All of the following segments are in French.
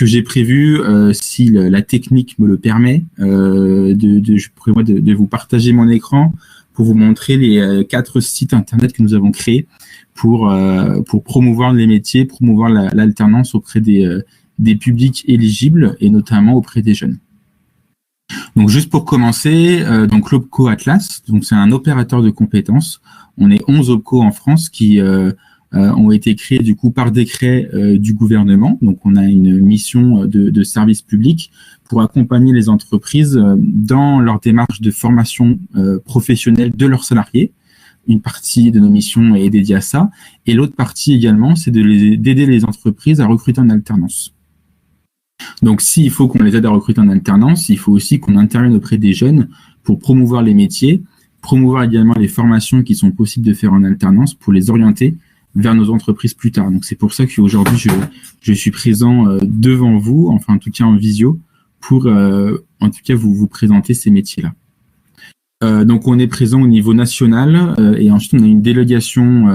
que j'ai prévu, si la technique me le permet, je prévois de vous partager mon écran pour vous montrer les 4 sites internet que nous avons créés pour promouvoir les métiers, promouvoir l'alternance auprès des publics éligibles et notamment auprès des jeunes. Donc juste pour commencer, donc l'OPCO Atlas, donc c'est un opérateur de compétences. On est 11 OPCO en France qui ont été créés du coup par décret du gouvernement. Donc on a une mission de service public pour accompagner les entreprises dans leur démarche de formation professionnelle de leurs salariés. Une partie de nos missions est dédiée à ça, et l'autre partie également, c'est d'aider les entreprises à recruter en alternance. Donc s'il faut qu'on les aide à recruter en alternance, il faut aussi qu'on intervienne auprès des jeunes pour promouvoir les métiers, promouvoir également les formations qui sont possibles de faire en alternance pour les orienter vers nos entreprises plus tard. Donc c'est pour ça qu'aujourd'hui je suis présent devant vous, enfin en tout cas en visio, pour en tout cas vous présenter ces métiers-là. Donc on est présent au niveau national et ensuite on a une délégation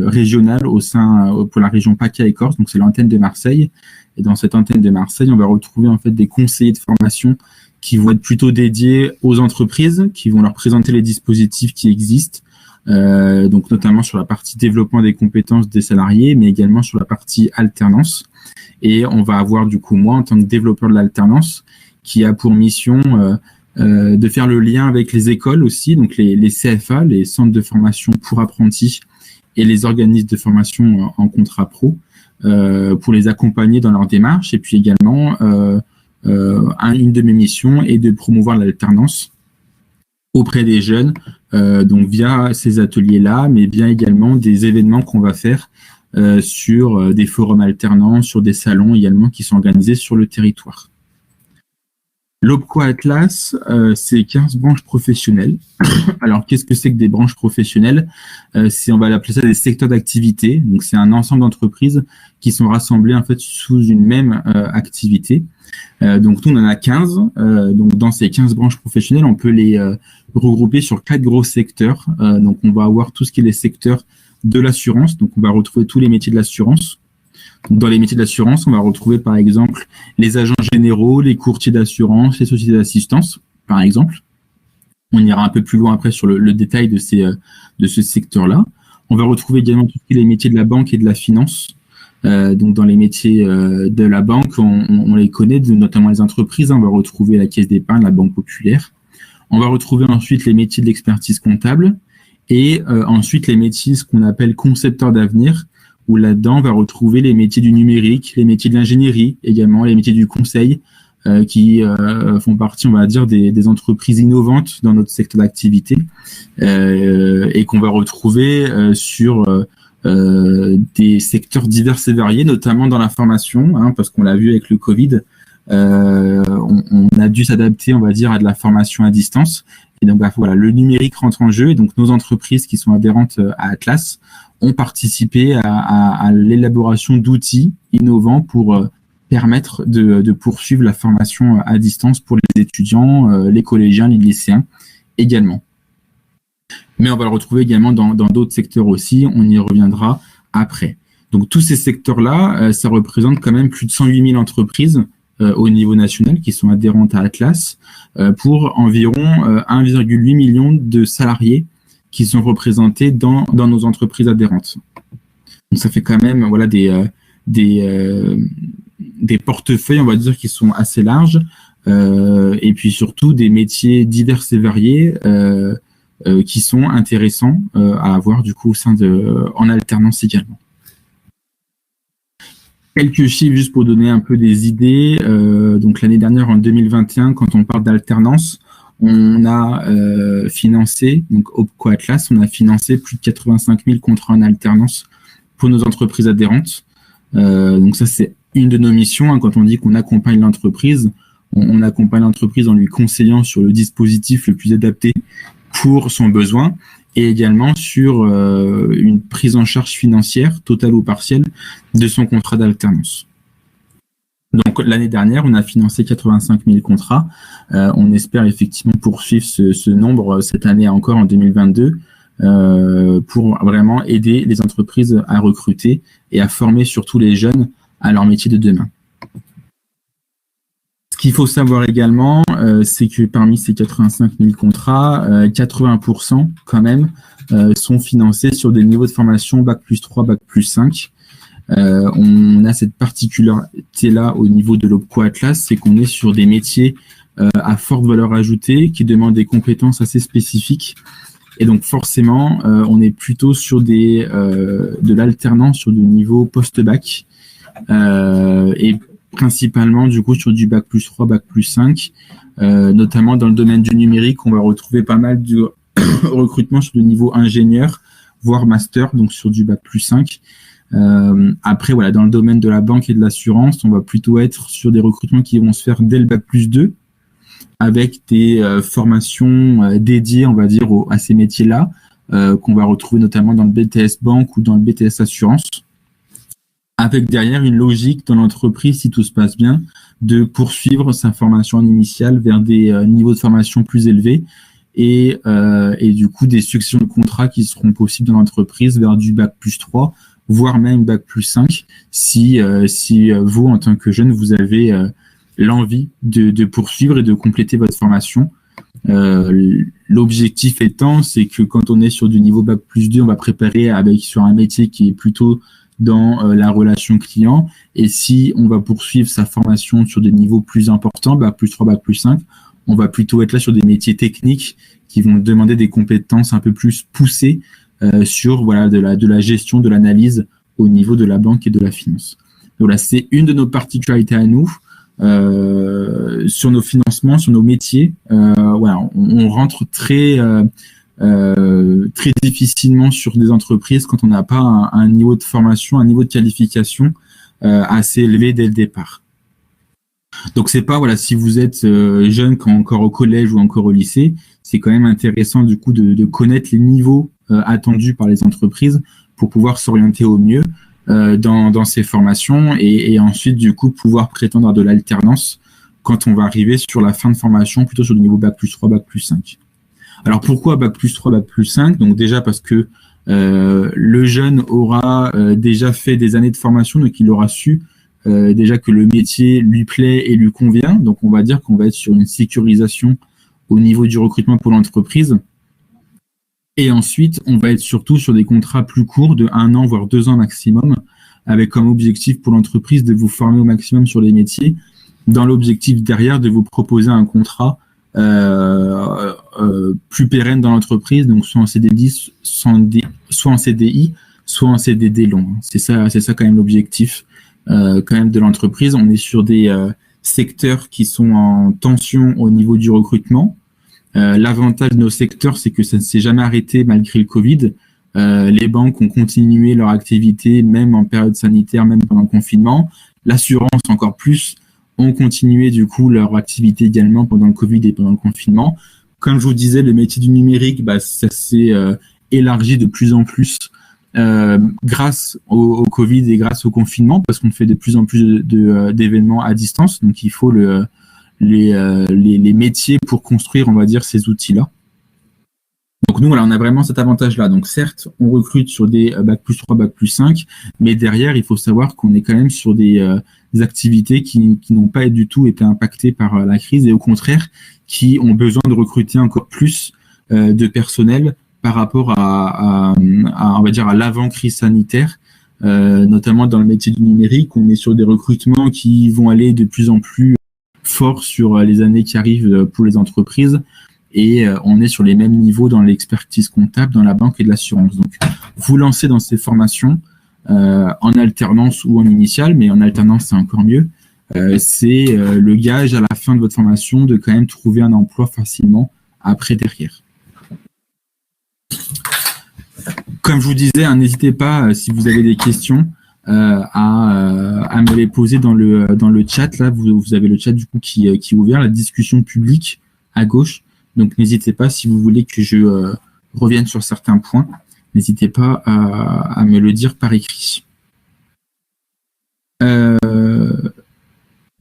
régionale pour la région PACA et Corse, donc c'est l'antenne de Marseille. Et dans cette antenne de Marseille, on va retrouver en fait des conseillers de formation qui vont être plutôt dédiés aux entreprises, qui vont leur présenter les dispositifs qui existent, donc notamment sur la partie développement des compétences des salariés, mais également sur la partie alternance. Et on va avoir du coup moi en tant que développeur de l'alternance qui a pour mission de faire le lien avec les écoles aussi, donc les CFA, les centres de formation pour apprentis, et les organismes de formation en contrat pro, pour les accompagner dans leur démarche. Et puis également, une de mes missions est de promouvoir l'alternance auprès des jeunes, donc via ces ateliers-là, mais bien également des événements qu'on va faire sur des forums alternants, sur des salons également qui sont organisés sur le territoire. L'OPCO Atlas, c'est 15 branches professionnelles. Alors, qu'est-ce que c'est que des branches professionnelles? On va l'appeler ça des secteurs d'activité. Donc, c'est un ensemble d'entreprises qui sont rassemblées en fait sous une même activité. Donc, nous, on en a 15. Donc, dans ces 15 branches professionnelles, on peut les regrouper sur 4 gros secteurs. Donc, on va avoir tout ce qui est les secteurs de l'assurance. Donc, on va retrouver tous les métiers de l'assurance. Dans les métiers de l'assurance, on va retrouver par exemple les agents généraux, les courtiers d'assurance, les sociétés d'assistance, par exemple. On ira un peu plus loin après sur le détail de ce secteur-là. On va retrouver également tous les métiers de la banque et de la finance. Donc dans les métiers de la banque, on les connaît, notamment les entreprises. On va retrouver la caisse d'épargne, la banque populaire. On va retrouver ensuite les métiers de l'expertise comptable et ensuite les métiers, ce qu'on appelle concepteurs d'avenir, où là-dedans, on va retrouver les métiers du numérique, les métiers de l'ingénierie, également les métiers du conseil, qui font partie, on va dire, des entreprises innovantes dans notre secteur d'activité, et qu'on va retrouver sur des secteurs divers et variés, notamment dans la formation, parce qu'on l'a vu avec le Covid, on a dû s'adapter, on va dire, à de la formation à distance. Et donc, voilà, le numérique rentre en jeu, et donc nos entreprises qui sont adhérentes à Atlas ont participé à l'élaboration d'outils innovants pour permettre de poursuivre la formation à distance pour les étudiants, les collégiens, les lycéens également. Mais on va le retrouver également dans d'autres secteurs aussi, on y reviendra après. Donc tous ces secteurs-là, ça représente quand même plus de 108 000 entreprises au niveau national qui sont adhérentes à Atlas, pour environ 1,8 million de salariés qui sont représentés dans nos entreprises adhérentes. Donc ça fait quand même voilà des portefeuilles, on va dire, qui sont assez larges, et puis surtout des métiers divers et variés qui sont intéressants à avoir du coup en alternance également. Quelques chiffres juste pour donner un peu des idées. Donc l'année dernière, en 2021, quand on parle d'alternance, on a financé, donc OPCO Atlas, on a financé plus de 85 000 contrats en alternance pour nos entreprises adhérentes. Donc ça, c'est une de nos missions. Quand on dit qu'on accompagne l'entreprise, on accompagne l'entreprise en lui conseillant sur le dispositif le plus adapté pour son besoin, et également sur une prise en charge financière, totale ou partielle, de son contrat d'alternance. Donc l'année dernière, on a financé 85 000 contrats. On espère effectivement poursuivre ce nombre cette année encore en 2022 pour vraiment aider les entreprises à recruter et à former surtout les jeunes à leur métier de demain. qu'il faut savoir également, c'est que parmi ces 85 000 contrats, 80% quand même sont financés sur des niveaux de formation Bac+3, Bac+5. On a cette particularité-là au niveau de l'Opco Atlas, c'est qu'on est sur des métiers à forte valeur ajoutée qui demandent des compétences assez spécifiques. Et donc forcément, on est plutôt sur de l'alternance sur du niveau post-bac et principalement du coup sur du Bac+3, Bac+5, notamment dans le domaine du numérique, on va retrouver pas mal de recrutement sur le niveau ingénieur, voire master, donc sur du Bac+5. Après, voilà, dans le domaine de la banque et de l'assurance, on va plutôt être sur des recrutements qui vont se faire dès le Bac+2, avec des formations dédiées, on va dire, à ces métiers-là, qu'on va retrouver notamment dans le BTS Banque ou dans le BTS Assurance, avec derrière une logique dans l'entreprise, si tout se passe bien, de poursuivre sa formation initiale vers des niveaux de formation plus élevés et du coup des successions de contrats qui seront possibles dans l'entreprise vers du Bac+3, voire même Bac+5, si vous, en tant que jeune, vous avez l'envie de poursuivre et de compléter votre formation. L'objectif étant, c'est que quand on est sur du niveau Bac+2, on va préparer sur un métier qui est plutôt dans la relation client, et si on va poursuivre sa formation sur des niveaux plus importants, Bac+3, Bac+5, on va plutôt être là sur des métiers techniques qui vont demander des compétences un peu plus poussées sur de la gestion, de l'analyse au niveau de la banque et de la finance. Donc là, c'est une de nos particularités à nous. Sur nos financements, sur nos métiers, on rentre très difficilement sur des entreprises quand on n'a pas un niveau de formation, un niveau de qualification assez élevé dès le départ. Donc c'est pas, si vous êtes jeune, encore au collège ou encore au lycée, c'est quand même intéressant du coup de connaître les niveaux attendus par les entreprises pour pouvoir s'orienter au mieux dans ces formations et ensuite du coup pouvoir prétendre à de l'alternance quand on va arriver sur la fin de formation, plutôt sur le niveau Bac+3, Bac+5. Alors pourquoi Bac+3, Bac+5 ? Donc déjà parce que le jeune aura déjà fait des années de formation, donc il aura su déjà que le métier lui plaît et lui convient. Donc on va dire qu'on va être sur une sécurisation au niveau du recrutement pour l'entreprise. Et ensuite, on va être surtout sur des contrats plus courts de 1 an, voire 2 ans maximum, avec comme objectif pour l'entreprise de vous former au maximum sur les métiers, dans l'objectif derrière de vous proposer un contrat plus pérenne dans l'entreprise, donc soit en CDI, soit en CDI, soit en CDD long. C'est ça quand même l'objectif quand même de l'entreprise. On est sur des secteurs qui sont en tension au niveau du recrutement. L'avantage de nos secteurs, c'est que ça ne s'est jamais arrêté malgré le Covid. Les banques ont continué leur activité, même en période sanitaire, même pendant le confinement. L'assurance, encore plus, ont continué du coup leur activité également pendant le Covid et pendant le confinement. Comme je vous disais, le métier du numérique, ça s'est élargi de plus en plus grâce au Covid et grâce au confinement, parce qu'on fait de plus en plus d'événements à distance. Donc, il faut les métiers pour construire, on va dire, ces outils-là. Donc nous, on a vraiment cet avantage-là. Donc certes, on recrute sur des Bac+3, Bac+5, mais derrière, il faut savoir qu'on est quand même sur des activités qui n'ont pas du tout été impactées par la crise et au contraire, qui ont besoin de recruter encore plus de personnel par rapport à on va dire, à l'avant-crise sanitaire, notamment dans le métier du numérique. On est sur des recrutements qui vont aller de plus en plus fort sur les années qui arrivent pour les entreprises et on est sur les mêmes niveaux dans l'expertise comptable, dans la banque et de l'assurance. Donc, vous lancez dans ces formations en alternance ou en initiale, mais en alternance, c'est encore mieux. C'est le gage à la fin de votre formation de quand même trouver un emploi facilement après derrière. Comme je vous disais, n'hésitez pas, si vous avez des questions, à me les poser dans le chat. Là, vous avez le chat du coup qui est ouvert, la discussion publique à gauche. Donc, n'hésitez pas, si vous voulez que je revienne sur certains points, n'hésitez pas à me le dire par écrit.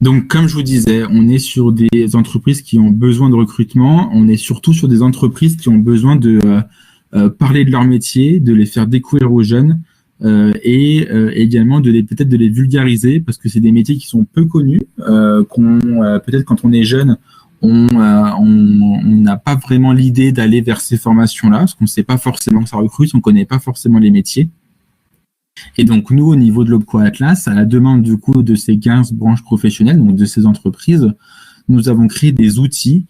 Donc, comme je vous disais, on est sur des entreprises qui ont besoin de recrutement. On est surtout sur des entreprises qui ont besoin de parler de leur métier, de les faire découvrir aux jeunes, également peut-être de les vulgariser parce que c'est des métiers qui sont peu connus, peut-être quand on est jeune, on n'a pas vraiment l'idée d'aller vers ces formations-là parce qu'on ne sait pas forcément que ça recrute, on ne connaît pas forcément les métiers. Et donc, nous, au niveau de l'Opco Atlas, à la demande du coup de ces 15 branches professionnelles, donc de ces entreprises, nous avons créé des outils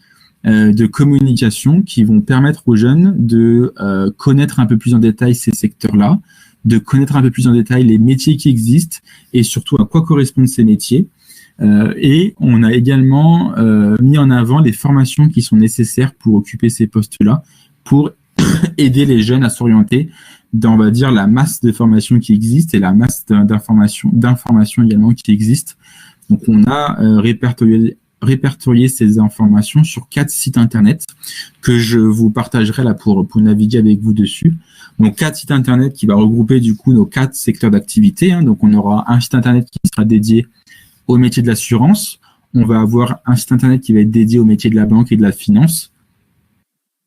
de communication qui vont permettre aux jeunes de connaître un peu plus en détail ces secteurs-là, de connaître un peu plus en détail les métiers qui existent et surtout à quoi correspondent ces métiers. Et on a également mis en avant les formations qui sont nécessaires pour occuper ces postes-là, pour aider les jeunes à s'orienter dans, on va dire, la masse de formations qui existe et la masse d'informations également qui existe. Donc, on a répertorié ces informations sur 4 sites internet que je vous partagerai là pour naviguer avec vous dessus. Donc, 4 sites internet qui va regrouper du coup nos 4 secteurs d'activité. Donc, on aura un site internet qui sera dédié au métier de l'assurance. On va avoir un site internet qui va être dédié au métier de la banque et de la finance.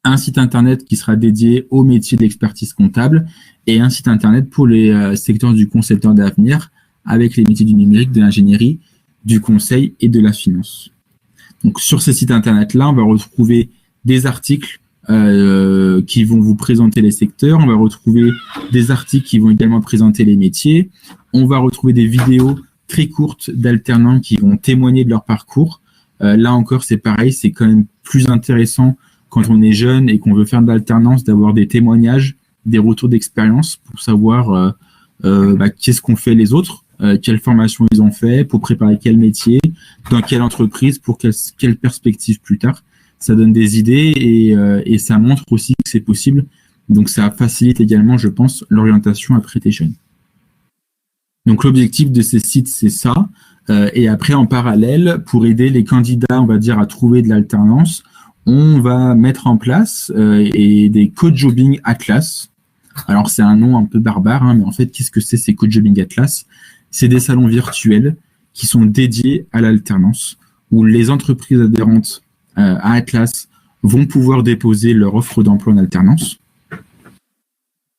Un site internet qui sera dédié au métier de l'expertise comptable et un site internet pour les secteurs du concepteur d'avenir avec les métiers du numérique, de l'ingénierie, du conseil et de la finance. Donc sur ces sites internet-là, on va retrouver des articles qui vont vous présenter les secteurs, on va retrouver des articles qui vont également présenter les métiers, on va retrouver des vidéos très courtes d'alternants qui vont témoigner de leur parcours. Là encore, c'est pareil, c'est quand même plus intéressant quand on est jeune et qu'on veut faire de l'alternance, d'avoir des témoignages, des retours d'expérience pour savoir qu'est-ce qu'ont fait les autres, quelle formation ils ont fait, pour préparer quel métier, dans quelle entreprise, pour quelle perspective plus tard. Ça donne des idées et ça montre aussi que c'est possible. Donc ça facilite également, je pense, l'orientation après tes jeunes. Donc l'objectif de ces sites, c'est ça. Et après, en parallèle, pour aider les candidats, on va dire, à trouver de l'alternance, on va mettre en place des co-jobbing Atlas. Alors, c'est un nom un peu barbare, mais en fait, qu'est-ce que c'est ces co-jobbing Atlas? C'est des salons virtuels qui sont dédiés à l'alternance, où les entreprises adhérentes à Atlas vont pouvoir déposer leur offre d'emploi en alternance.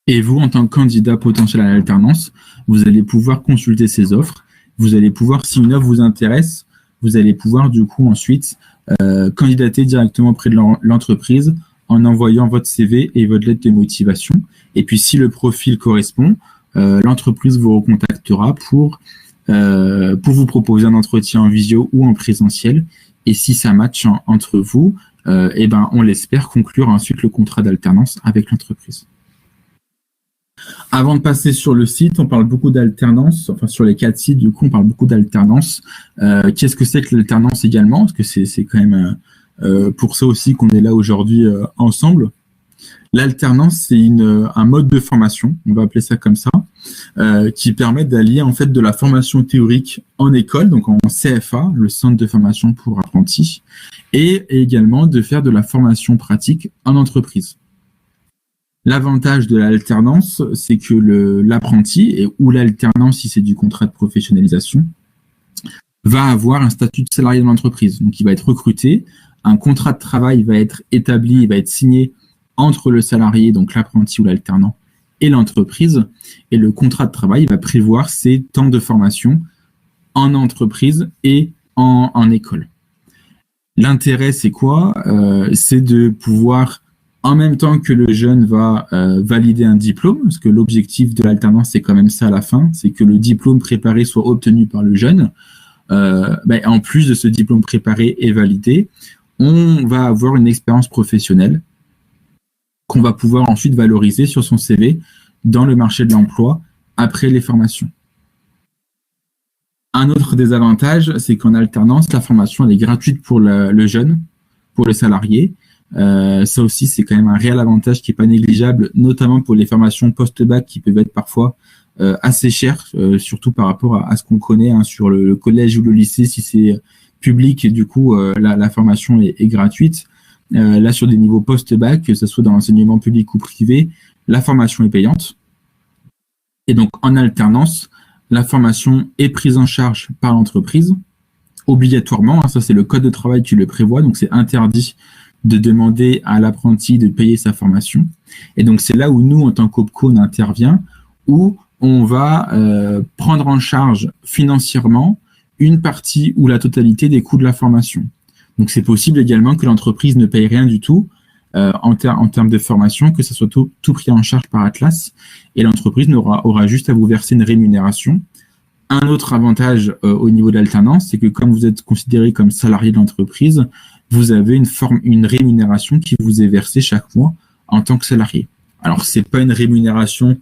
Et vous, en tant que candidat potentiel à l'alternance, vous allez pouvoir consulter ces offres. Vous allez pouvoir, si une offre vous intéresse, vous allez pouvoir du coup ensuite candidater directement auprès de l'entreprise en envoyant votre CV et votre lettre de motivation. Et puis, si le profil correspond, l'entreprise vous recontactera pour vous proposer un entretien en visio ou en présentiel. Et si ça match entre vous, on l'espère conclure ensuite le contrat d'alternance avec l'entreprise. Avant de passer sur le site, on parle beaucoup d'alternance. Enfin, sur les 4 sites, du coup, on parle beaucoup d'alternance. Qu'est-ce que c'est que l'alternance également? Parce que c'est quand même pour ça aussi qu'on est là aujourd'hui ensemble. L'alternance, c'est un mode de formation, on va appeler ça comme ça, qui permet d'allier en fait de la formation théorique en école, donc en CFA, le centre de formation pour apprentis, et également de faire de la formation pratique en entreprise. L'avantage de l'alternance, c'est que l'apprenti, ou l'alternance si c'est du contrat de professionnalisation, va avoir un statut de salarié de l'entreprise. Donc, il va être recruté, un contrat de travail va être établi, il va être signé entre le salarié, donc l'apprenti ou l'alternant, et l'entreprise. Et le contrat de travail va prévoir ses temps de formation en entreprise et en école. L'intérêt, c'est quoi? C'est de pouvoir, en même temps que le jeune va valider un diplôme, parce que l'objectif de l'alternance, c'est quand même ça à la fin, c'est que le diplôme préparé soit obtenu par le jeune. En plus de ce diplôme préparé et validé, on va avoir une expérience professionnelle qu'on va pouvoir ensuite valoriser sur son CV dans le marché de l'emploi après les formations. Un autre désavantage, c'est qu'en alternance, la formation elle est gratuite pour le jeune, pour le salarié. Ça aussi, c'est quand même un réel avantage qui n'est pas négligeable, notamment pour les formations post-bac qui peuvent être parfois assez chères, surtout par rapport à ce qu'on connaît sur le collège ou le lycée. Si c'est public, et du coup, la formation est gratuite. Là, sur des niveaux post-bac, que ce soit dans l'enseignement public ou privé, la formation est payante. Et donc, en alternance, la formation est prise en charge par l'entreprise, obligatoirement. Ça, c'est le code de travail qui le prévoit. Donc, c'est interdit de demander à l'apprenti de payer sa formation. Et donc, c'est là où nous, en tant qu'Opco, on intervient, où on va prendre en charge financièrement une partie ou la totalité des coûts de la formation. Donc, c'est possible également que l'entreprise ne paye rien du tout en termes de formation, que ça soit tout pris en charge par Atlas, et l'entreprise aura juste à vous verser une rémunération. Un autre avantage au niveau de l'alternance, c'est que comme vous êtes considéré comme salarié de l'entreprise, vous avez une rémunération qui vous est versée chaque mois en tant que salarié. Alors, c'est pas une rémunération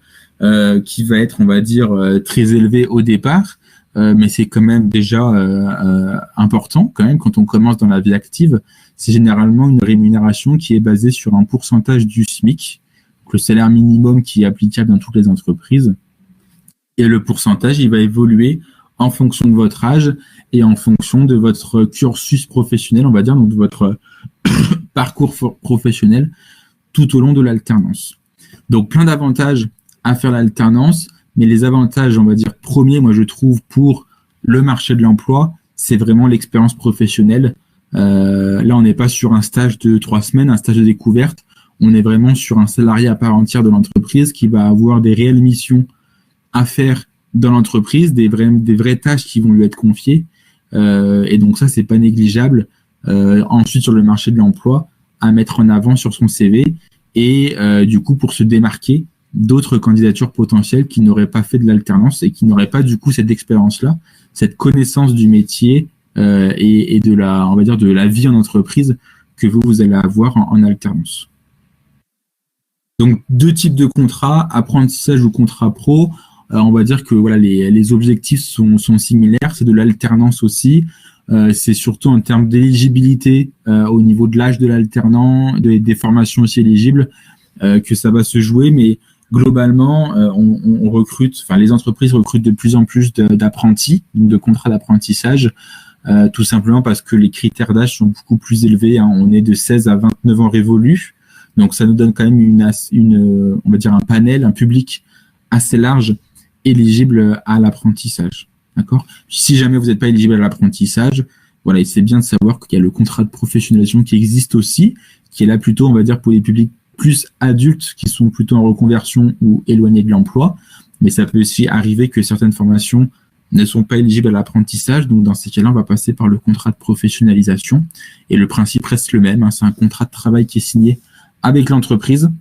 qui va être, on va dire, très élevée au départ, mais c'est quand même déjà important quand même quand on commence dans la vie active. C'est généralement une rémunération qui est basée sur un pourcentage du SMIC, le salaire minimum qui est applicable dans toutes les entreprises. Et le pourcentage, il va évoluer en fonction de votre âge et en fonction de votre cursus professionnel, on va dire, donc de votre parcours professionnel tout au long de l'alternance. Donc, plein d'avantages à faire l'alternance, mais les avantages, on va dire, premiers, moi, je trouve, pour le marché de l'emploi, c'est vraiment l'expérience professionnelle. Là, on n'est pas sur un stage de 3 semaines, un stage de découverte. On est vraiment sur un salarié à part entière de l'entreprise qui va avoir des réelles missions à faire dans l'entreprise, des vraies tâches qui vont lui être confiées. Et donc ça, c'est pas négligeable. Ensuite, sur le marché de l'emploi, à mettre en avant sur son CV et du coup, pour se démarquer d'autres candidatures potentielles qui n'auraient pas fait de l'alternance et qui n'auraient pas du coup cette expérience-là, cette connaissance du métier et de la, on va dire, de la vie en entreprise que vous allez avoir en alternance. Donc, 2 types de contrats, apprentissage ou contrat pro. On va dire que voilà, les objectifs sont similaires. C'est de l'alternance aussi. C'est surtout en termes d'éligibilité au niveau de l'âge de l'alternant, des formations aussi éligibles que ça va se jouer. Mais globalement, on recrute, enfin les entreprises recrutent de plus en plus d'apprentis, de contrats d'apprentissage, tout simplement parce que les critères d'âge sont beaucoup plus élevés. Hein. On est de 16 à 29 ans révolus. Donc, ça nous donne quand même on va dire un panel, un public assez large éligible à l'apprentissage. D'accord ? Si jamais vous n'êtes pas éligible à l'apprentissage, voilà, c'est bien de savoir qu'il y a le contrat de professionnalisation qui existe aussi, qui est là plutôt, on va dire, pour les publics plus adultes qui sont plutôt en reconversion ou éloignés de l'emploi. Mais ça peut aussi arriver que certaines formations ne sont pas éligibles à l'apprentissage. Donc, dans ces cas-là, on va passer par le contrat de professionnalisation. Et le principe reste le même. Hein, c'est un contrat de travail qui est signé avec l'entreprise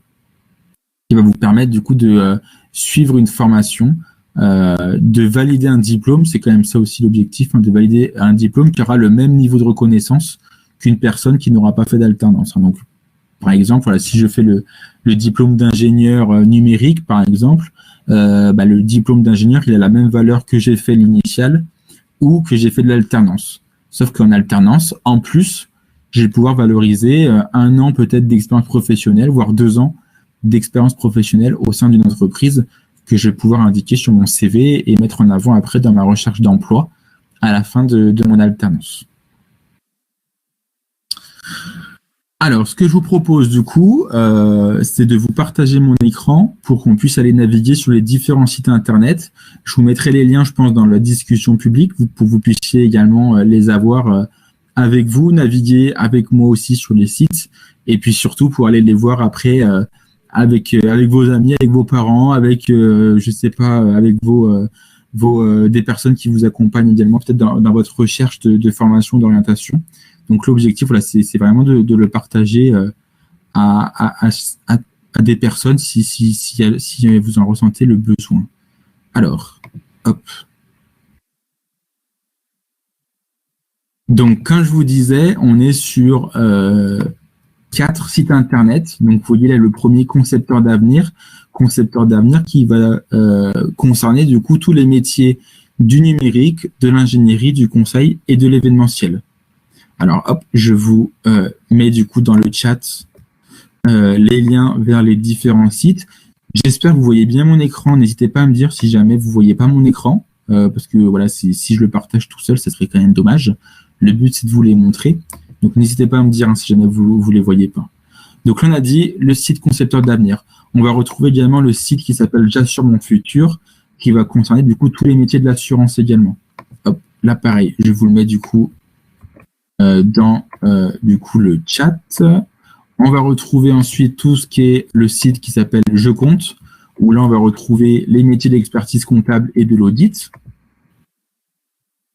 qui va vous permettre du coup de suivre une formation, de valider un diplôme, c'est quand même ça aussi l'objectif, hein, de valider un diplôme qui aura le même niveau de reconnaissance qu'une personne qui n'aura pas fait d'alternance. Hein. Donc, par exemple, voilà, si je fais le diplôme d'ingénieur numérique, par exemple, le diplôme d'ingénieur, il a la même valeur que j'ai fait l'initial ou que j'ai fait de l'alternance. Sauf qu'en alternance, en plus, je vais pouvoir valoriser 1 an peut-être d'expérience professionnelle, voire 2 ans d'expérience professionnelle au sein d'une entreprise que je vais pouvoir indiquer sur mon CV et mettre en avant après dans ma recherche d'emploi à la fin de mon alternance. Alors, ce que je vous propose du coup, c'est de vous partager mon écran pour qu'on puisse aller naviguer sur les différents sites internet. Je vous mettrai les liens, je pense, dans la discussion publique pour que vous puissiez également les avoir avec vous, naviguer avec moi aussi sur les sites et puis surtout pour aller les voir après avec vos amis, avec vos parents, avec je sais pas, avec des personnes qui vous accompagnent également peut-être dans votre recherche de formation, d'orientation. Donc l'objectif, voilà, c'est vraiment de le partager à des personnes si vous en ressentez le besoin. Alors, hop. Donc, quand je vous disais, on est sur 4 sites internet. Donc, vous voyez là le premier concepteur d'avenir qui va concerner du coup tous les métiers du numérique, de l'ingénierie, du conseil et de l'événementiel. Alors, hop, je vous mets du coup dans le chat les liens vers les différents sites. J'espère que vous voyez bien mon écran. N'hésitez pas à me dire si jamais vous ne voyez pas mon écran, parce que voilà, si je le partage tout seul, ça serait quand même dommage. Le but, c'est de vous les montrer. Donc, n'hésitez pas à me dire si jamais vous ne les voyez pas. Donc, là, on a dit le site concepteur d'avenir. On va retrouver également le site qui s'appelle J'assure mon futur, qui va concerner du coup tous les métiers de l'assurance également. Hop, là, pareil, je vous le mets du coup dans du coup le chat. On va retrouver ensuite tout ce qui est le site qui s'appelle Je compte. où là, on va retrouver les métiers d'expertise comptable et de l'audit.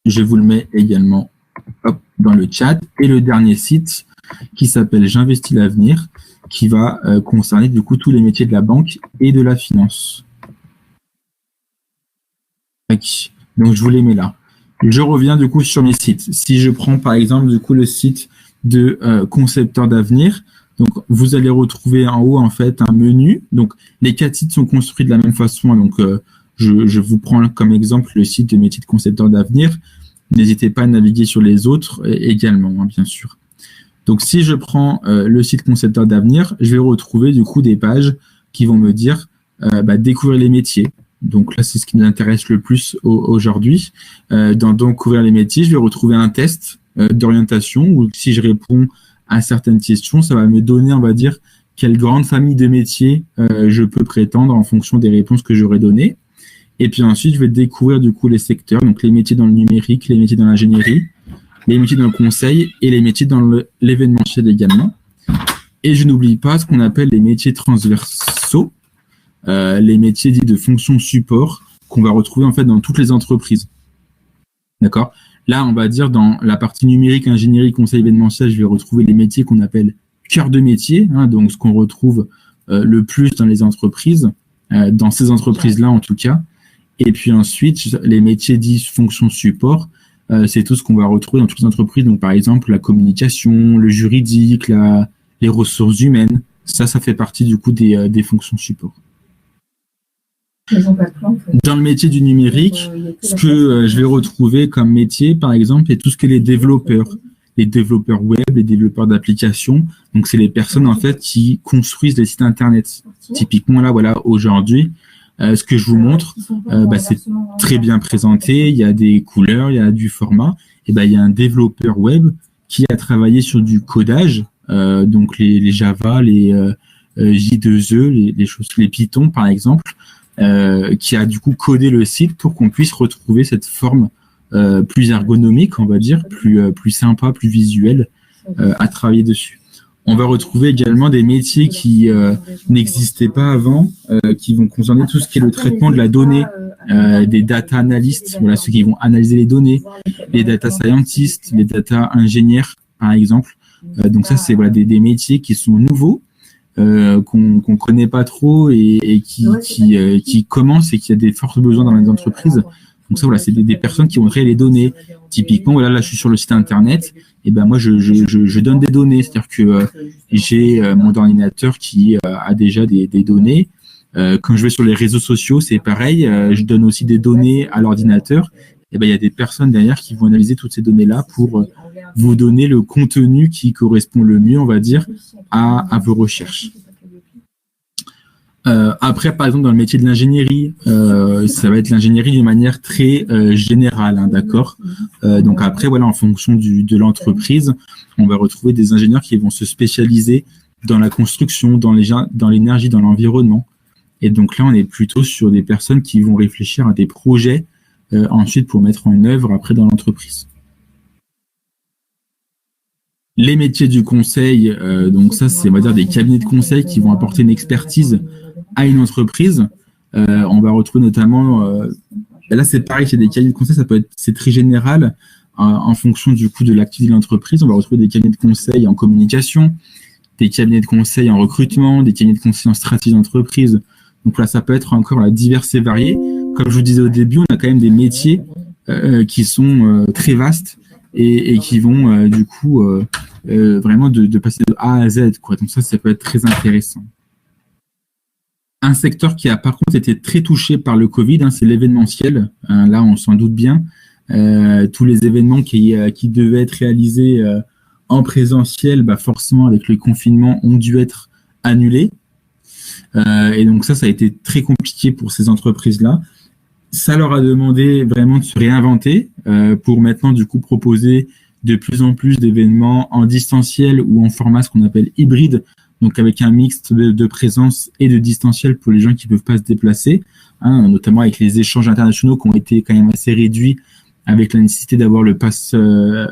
Je vous le mets également dans le chat. Et le dernier site qui s'appelle J'investis l'avenir, qui va concerner du coup tous les métiers de la banque et de la finance. Donc, je vous les mets là. Je reviens du coup sur mes sites. Si je prends par exemple du coup le site de concepteur d'avenir, donc vous allez retrouver en haut en fait un menu. Donc les 4 sites sont construits de la même façon. Donc je vous prends comme exemple le site de métier de concepteur d'avenir. N'hésitez pas à naviguer sur les autres également, hein, bien sûr. Donc si je prends le site concepteur d'avenir, je vais retrouver du coup des pages qui vont me dire découvrir les métiers. Donc là, c'est ce qui nous intéresse le plus aujourd'hui. Dans découvrir les métiers, je vais retrouver un test d'orientation où si je réponds à certaines questions, ça va me donner, on va dire, quelle grande famille de métiers je peux prétendre en fonction des réponses que j'aurai données. Et puis ensuite, je vais découvrir du coup les secteurs, donc les métiers dans le numérique, les métiers dans l'ingénierie, les métiers dans le conseil et les métiers dans l'événementiel également. Et je n'oublie pas ce qu'on appelle les métiers transversaux, les métiers dits de fonction support qu'on va retrouver en fait dans toutes les entreprises. D'accord ? Là, on va dire dans la partie numérique, ingénierie, conseil événementiel, je vais retrouver les métiers qu'on appelle cœur de métier, hein, donc ce qu'on retrouve le plus dans les entreprises, dans ces entreprises-là en tout cas. Et puis ensuite, les métiers dits fonction support, c'est tout ce qu'on va retrouver dans toutes les entreprises. Donc par exemple, la communication, le juridique, les ressources humaines, ça fait partie du coup des fonctions support. Dans le métier du numérique, ce que je vais retrouver comme métier, par exemple, est tout ce que les développeurs web, les développeurs d'applications. Donc, c'est les personnes, en fait, qui construisent les sites Internet. Typiquement, là, voilà, aujourd'hui, ce que je vous montre, c'est très bien présenté. Il y a des couleurs, il y a du format. Et il y a un développeur web qui a travaillé sur du codage, donc les Java, les J2E, les Python, par exemple, qui a du coup codé le site pour qu'on puisse retrouver cette forme plus ergonomique, on va dire, plus sympa, plus visuelle à travailler dessus. On va retrouver également des métiers qui n'existaient pas avant, qui vont concerner tout ce qui est le traitement de la donnée, des data analystes, voilà, ceux qui vont analyser les données, les data scientists, les data ingénieurs, par exemple. Donc ça, c'est voilà, des métiers qui sont nouveaux, qu'on connaît pas trop et qui commencent et qui a des forts besoins dans les entreprises. Donc ça, voilà, c'est des personnes qui vont créer les données. Typiquement, voilà, là, je suis sur le site internet, et moi, je donne des données, c'est-à-dire que j'ai mon ordinateur qui a déjà des données. Quand je vais sur les réseaux sociaux, c'est pareil, je donne aussi des données à l'ordinateur. Et il y a des personnes derrière qui vont analyser toutes ces données-là pour vous donner le contenu qui correspond le mieux, on va dire, à vos recherches. Après, par exemple, dans le métier de l'ingénierie, ça va être l'ingénierie d'une manière très générale, hein, d'accord. Donc après, voilà, en fonction de l'entreprise, on va retrouver des ingénieurs qui vont se spécialiser dans la construction, dans l'énergie, dans l'environnement. Et donc là, on est plutôt sur des personnes qui vont réfléchir à des projets ensuite pour mettre en œuvre après dans l'entreprise. Les métiers du conseil, donc ça, c'est, on va dire, des cabinets de conseil qui vont apporter une expertise à une entreprise. On va retrouver notamment, là c'est pareil, c'est des cabinets de conseil, c'est très général en fonction du coup de l'activité de l'entreprise. On va retrouver des cabinets de conseil en communication, des cabinets de conseil en recrutement, des cabinets de conseil en stratégie d'entreprise. Donc là, ça peut être encore divers et varié. Comme je vous disais au début, on a quand même des métiers qui sont très vastes et qui vont du coup vraiment de passer de A à Z, quoi. Donc ça peut être très intéressant. Un secteur qui a par contre été très touché par le Covid, c'est l'événementiel. Là, on s'en doute bien. Tous les événements qui devaient être réalisés en présentiel, forcément avec le confinement, ont dû être annulés. Et donc ça a été très compliqué pour ces entreprises-là. Ça leur a demandé vraiment de se réinventer pour maintenant du coup proposer de plus en plus d'événements en distanciel ou en format ce qu'on appelle hybride, donc avec un mix de présence et de distanciel pour les gens qui ne peuvent pas se déplacer, notamment avec les échanges internationaux qui ont été quand même assez réduits avec la nécessité d'avoir le pass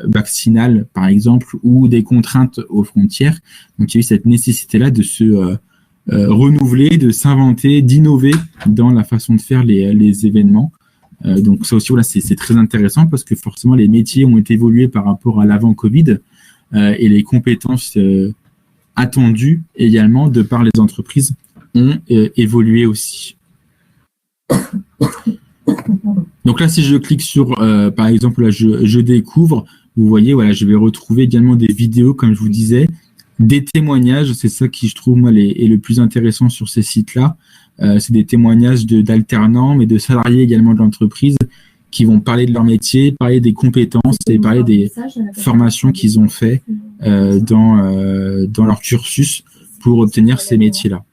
vaccinal, par exemple, ou des contraintes aux frontières. Donc, il y a eu cette nécessité-là de se renouveler, de s'inventer, d'innover dans la façon de faire les événements. Donc ça aussi, voilà, c'est très intéressant parce que forcément les métiers ont évolué par rapport à l'avant Covid et les compétences attendues également de par les entreprises ont évolué aussi. Donc là, si je clique sur, par exemple, là, je découvre, vous voyez, voilà, je vais retrouver également des vidéos, comme je vous disais, des témoignages. C'est ça qui, je trouve, moi, est le plus intéressant sur ces sites-là. C'est des témoignages d'alternants, mais de salariés également de l'entreprise qui vont parler de leur métier, parler des compétences et parler des formations qu'ils ont fait dans leur cursus pour obtenir ces métiers-là.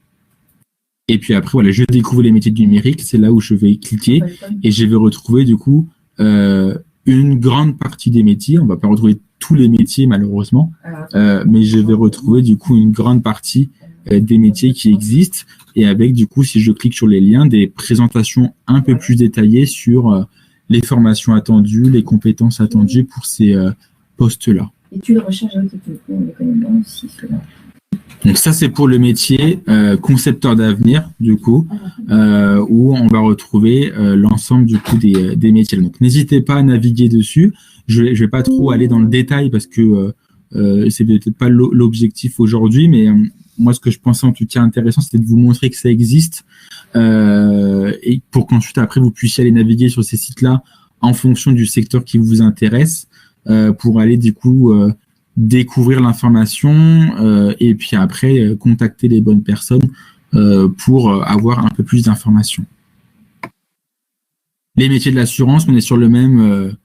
Et puis après, voilà, je découvre les métiers du numérique. C'est là où je vais cliquer et je vais retrouver du coup une grande partie des métiers. On va pas retrouver tous les métiers malheureusement, mais je vais retrouver du coup une grande partie des métiers qui existent et avec du coup, si je clique sur les liens, des présentations un peu plus détaillées sur les formations attendues, les compétences attendues pour ces postes-là. Et tu le recherches avec on les connaît bien aussi, ceux-là. Donc ça, c'est pour le métier concepteur d'avenir, du coup, où on va retrouver l'ensemble du coup des métiers. Donc n'hésitez pas à naviguer dessus. Je vais pas trop aller dans le détail parce que c'est peut-être pas l'objectif aujourd'hui, mais moi, ce que je pensais en tout cas intéressant, c'était de vous montrer que ça existe et pour qu'ensuite, après, vous puissiez aller naviguer sur ces sites-là en fonction du secteur qui vous intéresse pour aller du coup découvrir l'information et puis après contacter les bonnes personnes pour avoir un peu plus d'informations. Les métiers de l'assurance, on est sur le même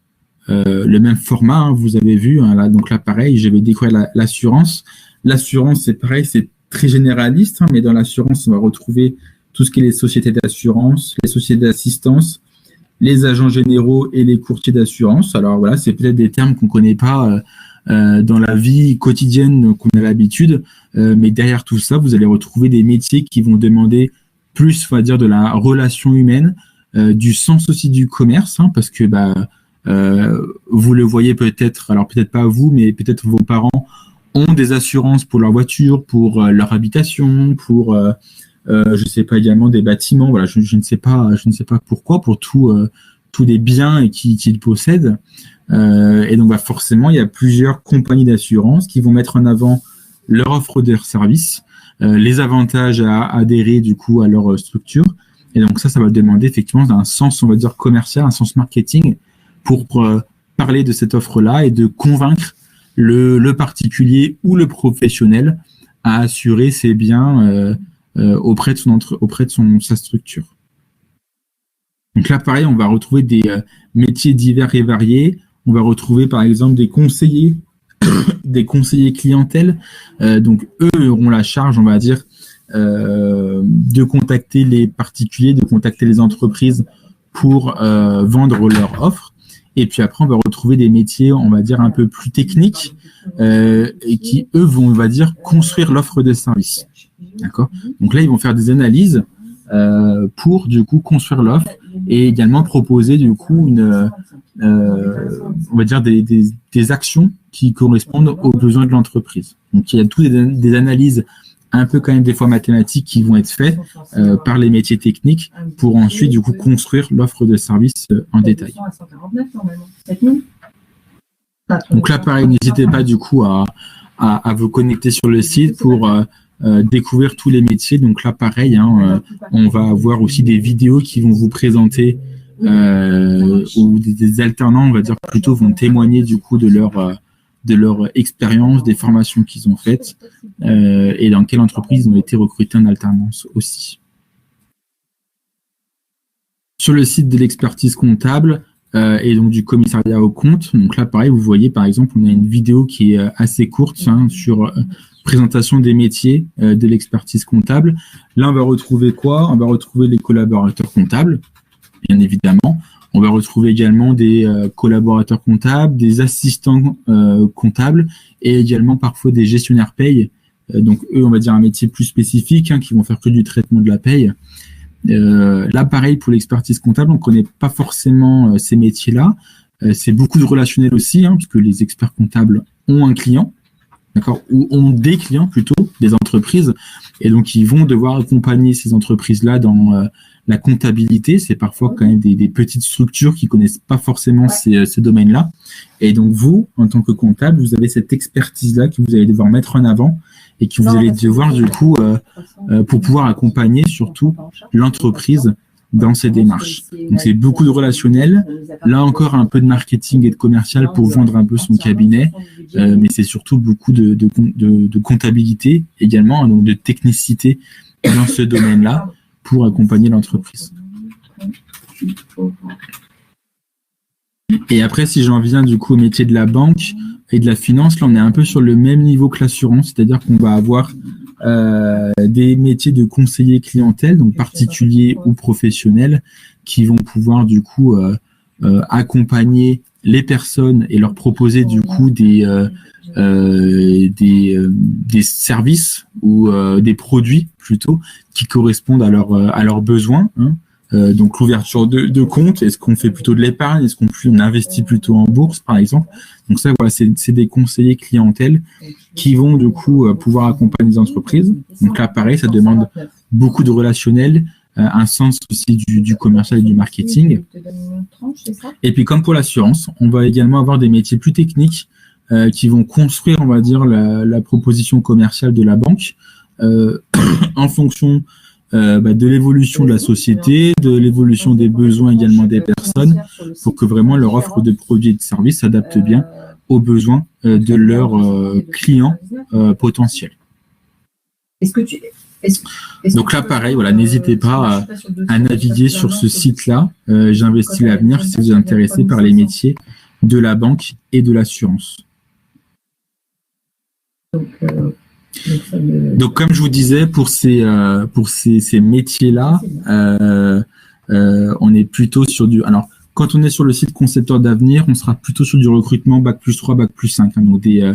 format, hein, vous avez vu. Hein, là, donc là, pareil, je vais découvrir l'assurance. L'assurance, c'est pareil, c'est très généraliste, hein, mais dans l'assurance, on va retrouver tout ce qui est les sociétés d'assurance, les sociétés d'assistance, les agents généraux et les courtiers d'assurance. Alors voilà, c'est peut-être des termes qu'on ne connaît pas dans la vie quotidienne qu'on a l'habitude, mais derrière tout ça, vous allez retrouver des métiers qui vont demander plus, on va dire, de la relation humaine, du sens aussi du commerce, hein, parce que vous le voyez peut-être, alors peut-être pas vous, mais peut-être vos parents ont des assurances pour leur voiture, pour leur habitation, pour je sais pas, également des bâtiments. Voilà, je ne sais pas pourquoi, pour tous les biens qu'ils possèdent. Et donc forcément, il y a plusieurs compagnies d'assurance qui vont mettre en avant leur offre de services, les avantages à adhérer du coup à leur structure. Et donc ça va demander effectivement un sens, on va dire, commercial, un sens marketing pour parler de cette offre-là et de convaincre le particulier ou le professionnel à assurer ses biens auprès de sa structure. Donc là, pareil, on va retrouver des métiers divers et variés. On va retrouver, par exemple, des conseillers clientèle. Donc, eux auront la charge, on va dire, de contacter les particuliers, de contacter les entreprises pour vendre leur offre. Et puis après, on va retrouver des métiers, on va dire, un peu plus techniques et qui, eux, vont, on va dire, construire l'offre de service. D'accord ? Donc là, ils vont faire des analyses pour, du coup, construire l'offre et également proposer, du coup, on va dire, des actions qui correspondent aux besoins de l'entreprise. Donc, il y a toutes des analyses un peu quand même des fois mathématiques qui vont être faites par les métiers techniques pour ensuite du coup construire l'offre de service en détail. Donc là pareil, n'hésitez pas du coup à vous connecter sur le site pour découvrir tous les métiers. Donc là pareil, hein, on va avoir aussi des vidéos qui vont vous présenter ou des alternants, on va dire plutôt, vont témoigner du coup de leur expérience, des formations qu'ils ont faites et dans quelle entreprise ils ont été recrutés en alternance aussi. Sur le site de l'expertise comptable et donc du commissariat aux comptes, donc là pareil, vous voyez par exemple, on a une vidéo qui est assez courte sur présentation des métiers de l'expertise comptable. Là, on va retrouver quoi ? On va retrouver les collaborateurs comptables, bien évidemment. On va retrouver également des collaborateurs comptables, des assistants comptables et également parfois des gestionnaires paye. Donc eux, on va dire un métier plus spécifique, hein, qui vont faire que du traitement de la paye. Là, pareil pour l'expertise comptable, on ne connaît pas forcément ces métiers-là. C'est beaucoup de relationnel aussi, hein, puisque les experts comptables ont un client. d'accord, ou ont des clients plutôt, des entreprises, et donc ils vont devoir accompagner ces entreprises-là dans la comptabilité. C'est parfois quand même des petites structures qui connaissent pas forcément ces domaines-là. Et donc vous, en tant que comptable, vous avez cette expertise-là que vous allez devoir mettre en avant et que vous allez devoir du coup, pour pouvoir accompagner surtout l'entreprise dans ces démarches. Donc c'est beaucoup de relationnel, là encore un peu de marketing et de commercial pour vendre un peu son cabinet, mais c'est surtout beaucoup de comptabilité également, donc de technicité dans ce domaine-là pour accompagner l'entreprise. Et après, si j'en viens du coup au métier de la banque et de la finance, là on est un peu sur le même niveau que l'assurance, c'est-à-dire qu'on va avoir des métiers de conseiller clientèle, donc particuliers ou professionnels, qui vont pouvoir du coup accompagner les personnes et leur proposer du coup des services ou des produits plutôt qui correspondent à leurs besoins. Donc l'ouverture de compte, est-ce qu'on fait plutôt de l'épargne, est-ce qu'on investit plutôt en bourse par exemple. Donc ça voilà, c'est des conseillers clientèle qui vont du coup pouvoir accompagner les entreprises. Donc là pareil, ça demande beaucoup de relationnel, un sens aussi du commercial et du marketing. Et puis comme pour l'assurance, on va également avoir des métiers plus techniques qui vont construire, on va dire, la proposition commerciale de la banque en fonction de l'évolution de la société, de l'évolution des besoins également des personnes, pour que vraiment leur offre de produits et de services s'adapte bien aux besoins de leurs clients potentiels. Donc là, pareil, voilà, n'hésitez pas à naviguer sur ce site-là. J'investis l'avenir si vous êtes intéressé par les métiers de la banque et de l'assurance. Donc, comme je vous disais, pour ces métiers-là, on est plutôt sur du... Alors, quand on est sur le site Concepteur d'avenir, on sera plutôt sur du recrutement Bac+3, Bac+5, hein, donc des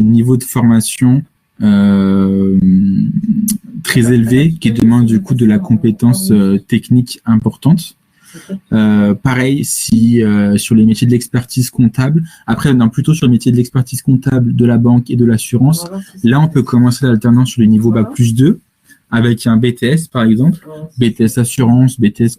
niveaux de formation très élevés qui demandent du coup de la compétence technique importante. Pareil, si sur les métiers de l'expertise comptable, après on est plutôt sur le métier de l'expertise comptable de la banque et de l'assurance, là on peut commencer l'alternance sur les niveaux Bac+2 avec un BTS par exemple, BTS assurance, BTS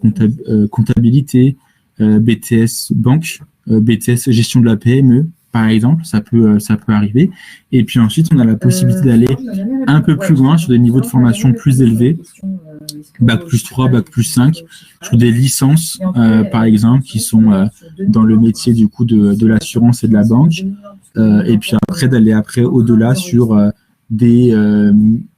comptabilité, BTS banque, BTS gestion de la PME par exemple, ça peut arriver. Et puis ensuite on a la possibilité d'aller un peu plus loin sur des niveaux de formation plus élevés, Bac+3, Bac+5, sur des licences, par exemple, qui sont dans le métier du coup de l'assurance et de la banque. Et puis après, d'aller au-delà sur des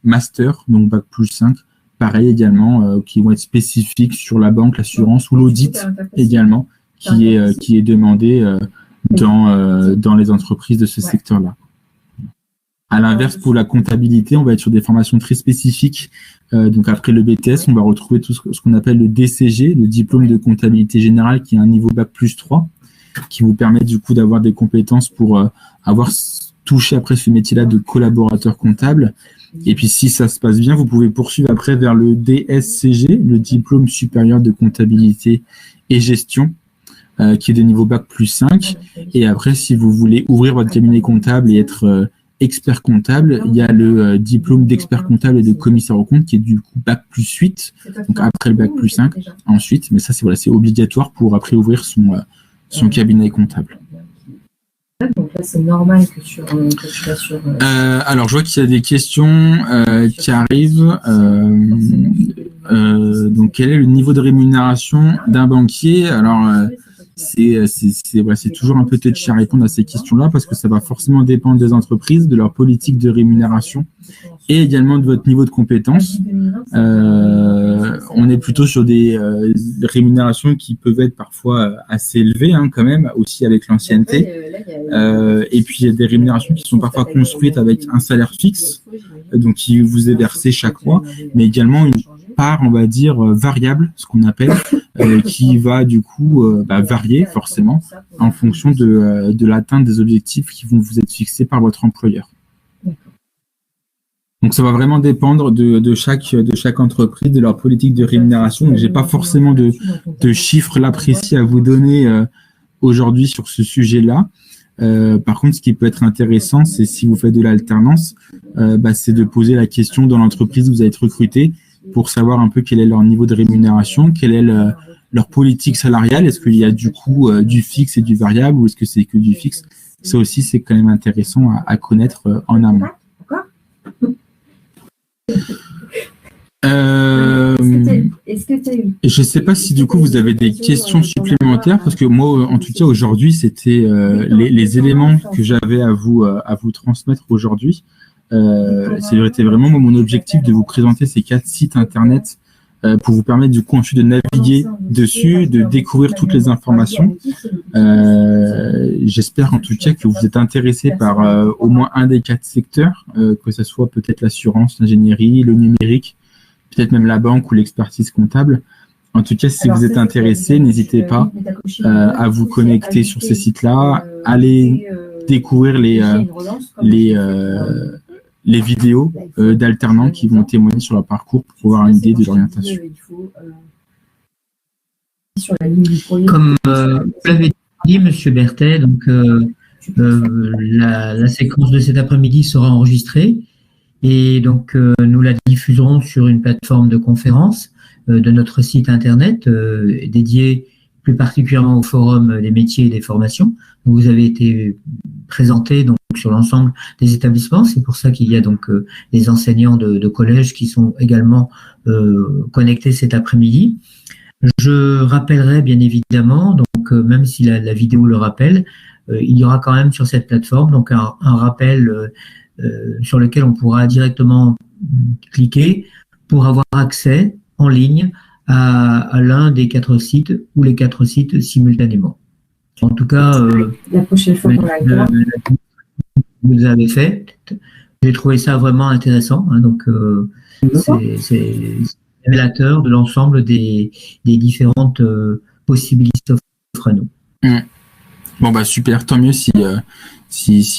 masters, donc Bac+5, pareil également, qui vont être spécifiques sur la banque, l'assurance ou l'audit également, qui est demandé dans les entreprises de ce secteur-là. À l'inverse, pour la comptabilité, on va être sur des formations très spécifiques. Donc après le BTS, on va retrouver tout ce qu'on appelle le DCG, le diplôme de comptabilité générale, qui est un niveau Bac+3, qui vous permet du coup d'avoir des compétences pour avoir touché après ce métier-là de collaborateur comptable. Et puis si ça se passe bien, vous pouvez poursuivre après vers le DSCG, le diplôme supérieur de comptabilité et gestion, qui est de niveau Bac+5. Et après, si vous voulez ouvrir votre cabinet comptable et être expert comptable, il y a le diplôme d'expert comptable et de commissaire aux comptes qui est du coup Bac+8, donc après le Bac+5 ensuite, mais ça c'est obligatoire pour après ouvrir son cabinet comptable. Donc là c'est normal que tu sois sur... Alors je vois qu'il y a des questions qui arrivent. Donc quel est le niveau de rémunération d'un banquier? Alors c'est toujours un peu touchy à répondre à ces questions-là parce que ça va forcément dépendre des entreprises, de leur politique de rémunération et également de votre niveau de compétence. On est plutôt sur des rémunérations qui peuvent être parfois assez élevées quand même, aussi avec l'ancienneté. Et puis il y a des rémunérations qui sont parfois construites avec un salaire fixe, donc qui vous est versé chaque mois, mais également une part, on va dire, variable, ce qu'on appelle, qui va du coup varier forcément en fonction de l'atteinte des objectifs qui vont vous être fixés par votre employeur. Donc ça va vraiment dépendre de chaque entreprise, de leur politique de rémunération. Donc j'ai pas forcément de chiffres là précis à vous donner aujourd'hui sur ce sujet-là. Par contre, ce qui peut être intéressant, c'est si vous faites de l'alternance, c'est de poser la question dans l'entreprise où vous allez être recruté pour savoir un peu quel est leur niveau de rémunération, quelle est leur politique salariale. Est-ce qu'il y a du coup du fixe et du variable ou est-ce que c'est que du fixe? Ça aussi, c'est quand même intéressant à connaître en amont. Je ne sais pas si du coup vous avez des questions supplémentaires parce que moi, en tout cas aujourd'hui, c'était les éléments que j'avais à vous transmettre aujourd'hui. C'était vraiment mon objectif de vous présenter ces 4 sites internet pour vous permettre du coup ensuite de naviguer dessus, de découvrir toutes les informations. J'espère en tout cas que vous êtes intéressé par au moins un des 4 secteurs, que ce soit peut-être l'assurance, l'ingénierie, le numérique, peut-être même la banque ou l'expertise comptable. En tout cas, si vous êtes intéressé, n'hésitez pas à vous connecter sur ces sites-là, allez découvrir les vidéos d'alternants qui vont témoigner sur leur parcours pour avoir une idée de l'orientation. Comme vous l'avez dit, M. Berthet, donc, la séquence de cet après-midi sera enregistrée et donc nous la diffuserons sur une plateforme de conférence de notre site internet dédié plus particulièrement au forum des métiers et des formations. Vous avez été présenté donc sur l'ensemble des établissements. C'est pour ça qu'il y a donc des enseignants de collège qui sont également connectés cet après-midi. Je rappellerai bien évidemment, donc même si la vidéo le rappelle, il y aura quand même sur cette plateforme donc un rappel sur lequel on pourra directement cliquer pour avoir accès en ligne à l'un des 4 sites ou les 4 sites simultanément. En tout cas, la prochaine fois qu'on a vous avez fait, j'ai trouvé ça vraiment intéressant. Hein, donc, c'est révélateur de l'ensemble des différentes possibilités offrent à nous. Bon, super, tant mieux si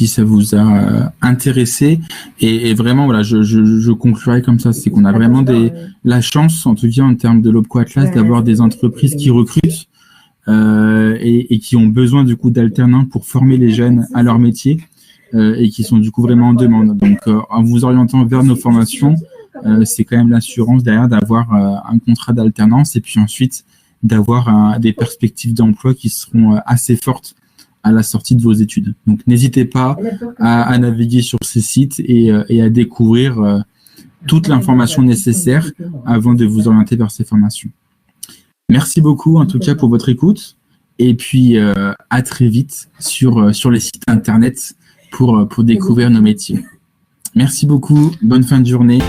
ça vous a intéressé. Et vraiment, voilà, je conclurai comme ça, c'est qu'on a vraiment la chance, en tout cas en termes de l'Opco Atlas, d'avoir des entreprises qui recrutent et qui ont besoin du coup d'alternants pour former les jeunes à leur métier et qui sont du coup vraiment en demande. Donc, en vous orientant vers nos formations, c'est quand même l'assurance derrière d'avoir un contrat d'alternance et puis ensuite d'avoir des perspectives d'emploi qui seront assez fortes à la sortie de vos études. Donc, n'hésitez pas à naviguer sur ces sites et à découvrir toute l'information nécessaire avant de vous orienter vers ces formations. Merci beaucoup, en tout cas, pour votre écoute. Et puis, à très vite sur les sites Internet pour découvrir nos métiers. Merci beaucoup. Bonne fin de journée.